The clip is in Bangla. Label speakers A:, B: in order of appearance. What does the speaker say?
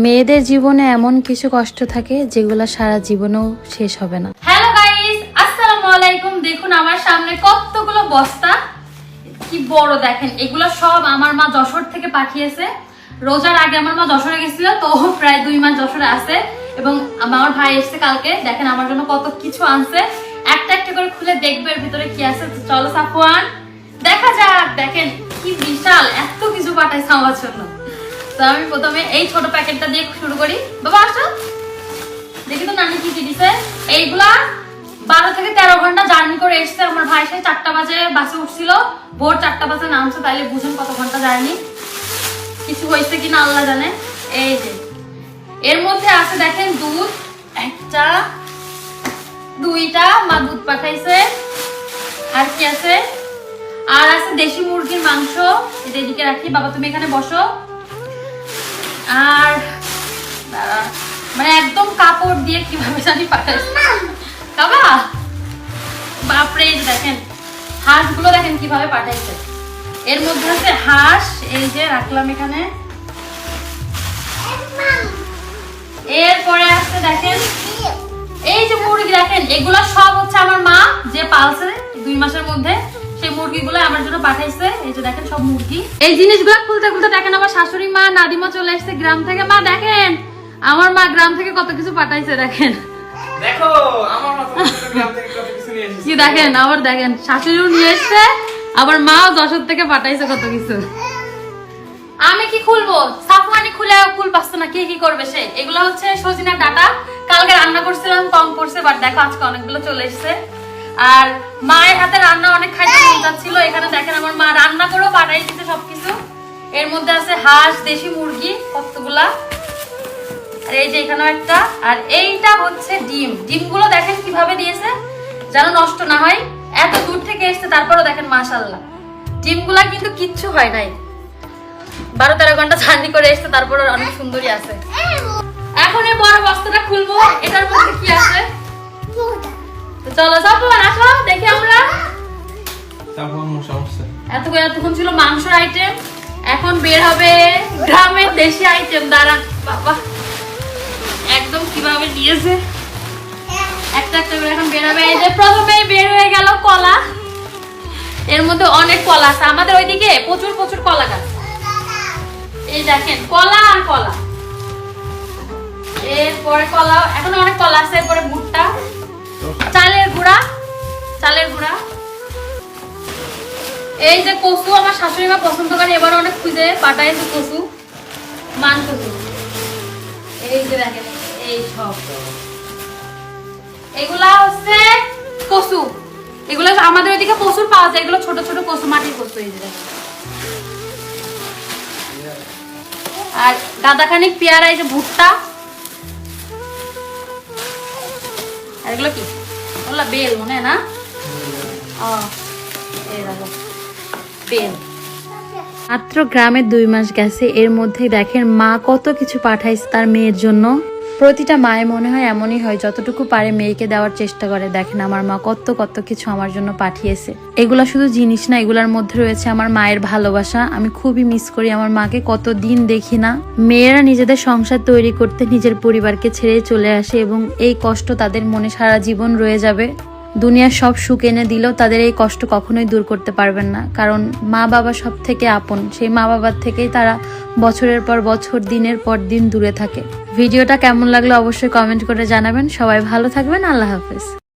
A: মেয়েদের জীবনে এমন কিছু কষ্ট থাকে যেগুলো সারা জীবনেও শেষ হবে না।
B: হ্যালো গাইস, আসসালামু আলাইকুম। দেখুন আমার সামনে কতগুলো বস্তা, কি বড় দেখেন। এগুলো সব আমার মা যশোর থেকে পাঠিয়েছে। রোজার আগে আমার মা যশোরে গেছিল, তো প্রায় 2 মাস যশোরে আছে এবং আমার ভাই এসেছে কালকে। দেখেন আমার জন্য কত কিছু আনছে, একটা একটা করে খুলে দেখবে এর ভিতরে কি আছে। চলো সাফওয়ান, দেখা যাক। দেখেন কি বিশাল, এত কিছু পাঠাইছে আমার জন্য। তো আমি প্রথমে এই ছোট প্যাকেটটা দিয়ে শুরু করি। বাবা আসো, দেখি তো নানি কি কি দিছে। এইগুলা 12 থেকে 13 ঘন্টা জার্নি করে এসছে আমার ভাই। সে 4টা বাজে বাসে উঠছিল, ভোর 4টা বাজে নামছে, তাইলে বুঝেন কত ঘন্টা জার্নি। কিছু হয়েছে কিনা আল্লাহ জানে। এই যে এর মধ্যে আছে দেখেন দুধ, একটা 2টা মা দুধ পাঠাইছে। আর কি আছে, আর আছে দেশি মুরগির মাংস। এটা এদিকে রাখি, বাবা তুমি এখানে বসো। আর মানে একদম কাপড় দিয়ে কিভাবে জানি পাঠাইছে বাবা। বাপরে, দেখেন হাঁসগুলো দেখেন কিভাবে পাঠাইছে। এর মধ্যে আছে হাঁস, এই যে রাখলাম এখানে। এরপরে আছে দেখেন এই যে মুরগি, দেখেন এগুলো সব হচ্ছে আমার মা যে পালছে 2 মাসের মধ্যে, সেই মুরগিগুলো আমার জন্য পাঠাইছে। এই যে দেখেন সব মুরগি। এই জিনিসগুলো খুলতে খুলতে দেখেন আমার শাশুড়ি মা নাদিমা চলে এসেছে গ্রাম থেকে। মা দেখেন আমার মা গ্রাম থেকে কত কিছু পাঠাইছে। দেখেন
C: দেখো আমার মা গ্রাম থেকে কত কিছু নিয়ে এসেছে।
B: কি দেখেন, আবার দেখেন শাশুড়িও নিয়ে এসেছে, আবার মাও যশোর থেকে পাঠাইছে কত কিছু। আমি কি খুলবো, সাফওয়ানি খুলে কুল পাচ্ছে না, কি করবে সে। এগুলো হচ্ছে সজিনার ডাটা, কালকে রান্না করছিলাম কম করছে, বাট দেখো আজকে অনেকগুলো চলে এসেছে। আর মায়ের হাতে রান্না অনেক খাইতে মন যাচ্ছিল। এখানে দেখেন আমার মা রান্না করেও পাঠাই দিচ্ছে সবকিছু। এর মধ্যে আছে হাঁস, দেশি মুরগি কতগুলা। আর এই যে এখানেও একটা। আর এইটা হচ্ছে ডিম। ডিমগুলো দেখেন কিভাবে দিয়েছে যেন নষ্ট না হয়। এত দূর থেকে এসেছে, তারপরও দেখেন মাশাআল্লাহ ডিমগুলা কিন্তু কিচ্ছু হয় নাই। 12-13 ঘন্টা জার্নি করে এসেছে, তারপর অনেক সুন্দরই আছে। এখন এই বড় বস্তাটা খুলবো, এটার মধ্যে কি আছে। তো চলো সাফওয়ান আসো দেখি আমরা। এতক্ষণ ছিল মাংসের আইটেম, এখন বের হবে গ্রামের দেশি আইটেম। দাঁড়ান বাবা, একদম কিভাবে দিয়েছে, একটা একটা করে এখন বের হবে। এই যে প্রথমে বের হয়ে গেল কলা। এর মধ্যে অনেক কলা আছে, আমাদের ওইদিকে প্রচুর কলা গাছ। এই দেখেন কলা আর কলা। এরপরে কলা, এখন অনেক কলা আছে। এরপরে ভুট্টা, চালের গুঁড়া। এই যে কচু, আমার শাশুড়ি মা পছন্দ করে, এবার অনেক খুঁজে পাঠাইছে কচু, মান কচু। এই যে দেখেন এই সব, এগুলা হচ্ছে কচু। এগুলো আমাদের ওইদিকে প্রচুর পাওয়া যায়, এগুলো ছোট ছোট কচু, মাটির কচু। এই যে আর গাদাখানিক পেয়ারা। এই যে ভুট্টা। আর এগুলো কি, ওগুলা বেল মনে হয় না। বেল।
A: মাত্র গ্রামে 2 মাস গেছে, এর মধ্যে দেখেন মা কত কিছু পাঠাইছে তার মেয়ের জন্য। প্রতিটা মায়ের মনে হয় এমনই হয়, যতটুকু পারে মেয়েকে দেওয়ার চেষ্টা করে। দেখেন আমার মা কত কিছু আমার জন্য পাঠিয়েছে। এগুলা শুধু জিনিস না, এগুলার মধ্যে রয়েছে আমার মায়ের ভালোবাসা। আমি খুবই মিস করি আমার মাকে, কতদিন দেখি না। মেয়েরা নিজেদের সংসার তৈরি করতে নিজের পরিবারকে ছেড়ে চলে আসে এবং এই কষ্ট তাদের মনে সারা জীবন রয়ে যাবে। দুনিয়ার সব সুখ এনে দিলেও তাদের এই কষ্ট কখনোই দূর করতে পারবেন না, কারণ মা বাবা সব থেকে আপন। সেই মা বাবার থেকেই তারা বছরের পর বছর, দিনের পর দিন দূরে থাকে। ভিডিওটা কেমন লাগলো অবশ্যই কমেন্ট করে জানাবেন। সবাই ভালো থাকবেন, আল্লাহ হাফেজ।